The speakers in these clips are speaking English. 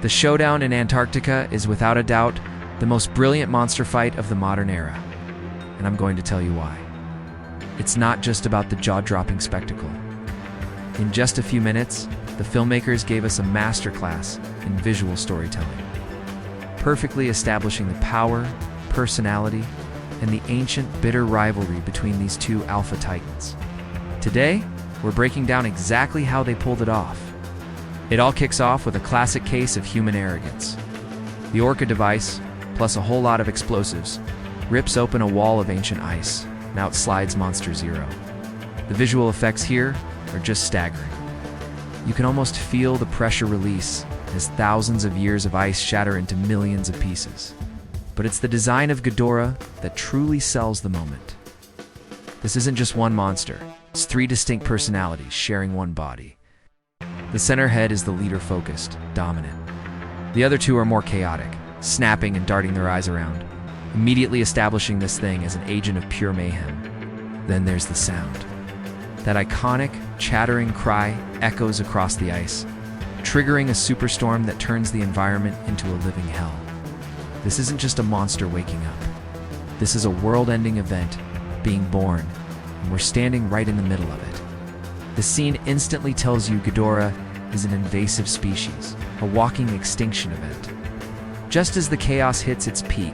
The showdown in Antarctica is without a doubt the most brilliant monster fight of the modern era, and I'm going to tell you why. It's not just about the jaw-dropping spectacle. In just a few minutes, the filmmakers gave us a masterclass in visual storytelling, perfectly establishing the power, personality, and the ancient, bitter rivalry between these two alpha titans. Today, we're breaking down exactly how they pulled it off. It all kicks off with a classic case of human arrogance. The Orca device, plus a whole lot of explosives, rips open a wall of ancient ice, and out slides Monster Zero. The visual effects here are just staggering. You can almost feel the pressure release as thousands of years of ice shatter into millions of pieces. But it's the design of Ghidorah that truly sells the moment. This isn't just one monster, it's three distinct personalities sharing one body. The center head is the leader-focused, dominant. The other two are more chaotic, snapping and darting their eyes around, immediately establishing this thing as an agent of pure mayhem. Then there's the sound. That iconic, chattering cry echoes across the ice, triggering a superstorm that turns the environment into a living hell. This isn't just a monster waking up. This is a world-ending event being born, and we're standing right in the middle of it. The scene instantly tells you Ghidorah is an invasive species, a walking extinction event. Just as the chaos hits its peak,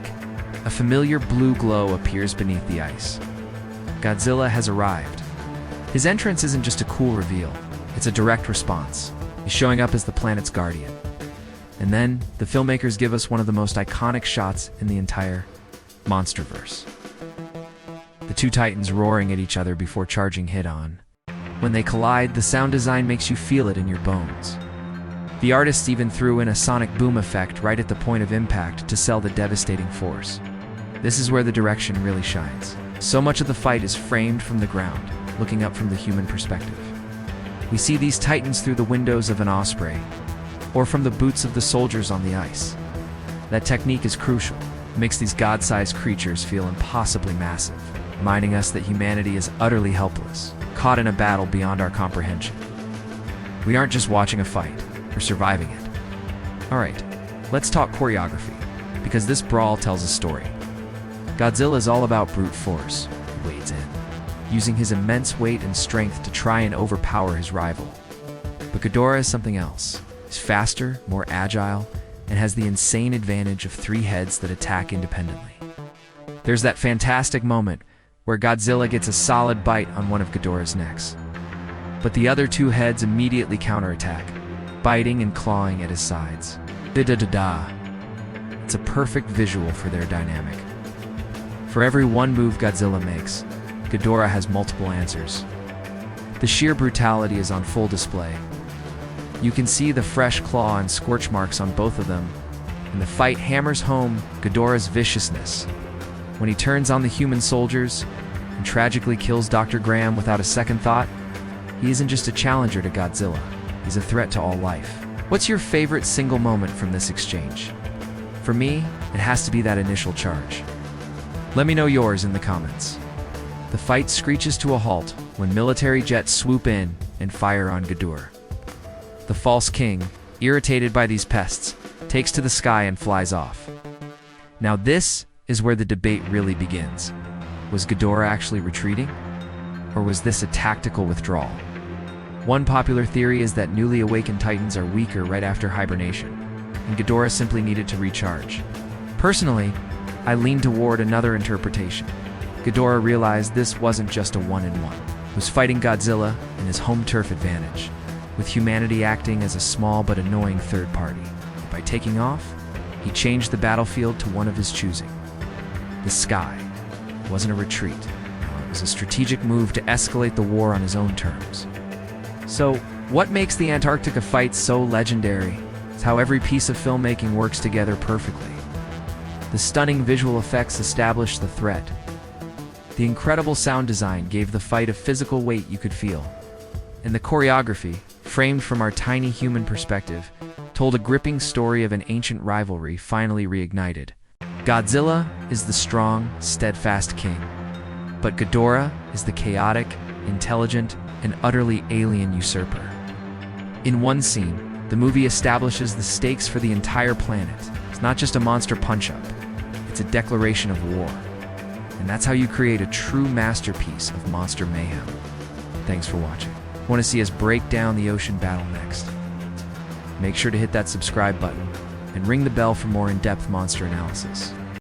a familiar blue glow appears beneath the ice. Godzilla has arrived. His entrance isn't just a cool reveal, it's a direct response. He's showing up as the planet's guardian. And then, the filmmakers give us one of the most iconic shots in the entire monsterverse. The two titans roaring at each other before charging head-on. When they collide, the sound design makes you feel it in your bones. The artists even threw in a sonic boom effect right at the point of impact to sell the devastating force. This is where the direction really shines. So much of the fight is framed from the ground, looking up from the human perspective. We see these titans through the windows of an osprey, or from the boots of the soldiers on the ice. That technique is crucial. It makes these god-sized creatures feel impossibly massive, reminding us that humanity is utterly helpless, caught in a battle beyond our comprehension. We aren't just watching a fight, we're surviving it. Alright, let's talk choreography, because this brawl tells a story. Godzilla is all about brute force. He wades in, using his immense weight and strength to try and overpower his rival. But Ghidorah is something else. He's faster, more agile, and has the insane advantage of three heads that attack independently. There's that fantastic moment where Godzilla gets a solid bite on one of Ghidorah's necks. But the other two heads immediately counterattack, biting and clawing at his sides. Da-da-da-da. It's a perfect visual for their dynamic. For every one move Godzilla makes, Ghidorah has multiple answers. The sheer brutality is on full display. You can see the fresh claw and scorch marks on both of them, and the fight hammers home Ghidorah's viciousness. When he turns on the human soldiers and tragically kills Dr. Graham without a second thought, he isn't just a challenger to Godzilla, he's a threat to all life. What's your favorite single moment from this exchange? For me, it has to be that initial charge. Let me know yours in the comments. The fight screeches to a halt when military jets swoop in and fire on Ghidorah. The false king, irritated by these pests, takes to the sky and flies off. Now this is where the debate really begins. Was Ghidorah actually retreating? Or was this a tactical withdrawal? One popular theory is that newly awakened titans are weaker right after hibernation, and Ghidorah simply needed to recharge. Personally, I lean toward another interpretation. Ghidorah realized this wasn't just a one-on-one. He was fighting Godzilla in his home turf advantage, with humanity acting as a small but annoying third party. By taking off, he changed the battlefield to one of his choosing. The sky wasn't a retreat. It was a strategic move to escalate the war on his own terms. So, what makes the Antarctica fight so legendary? It's how every piece of filmmaking works together perfectly. The stunning visual effects established the threat. The incredible sound design gave the fight a physical weight you could feel. And the choreography, framed from our tiny human perspective, told a gripping story of an ancient rivalry finally reignited. Godzilla is the strong, steadfast king, but Ghidorah is the chaotic, intelligent, and utterly alien usurper. In one scene, The movie establishes the stakes for the entire planet. It's not just a monster punch-up, it's a declaration of war. And that's how you create a true masterpiece of monster mayhem. Thanks for watching. Want to see us break down the ocean battle next? Make sure to hit that subscribe button and ring the bell for more in-depth monster analysis.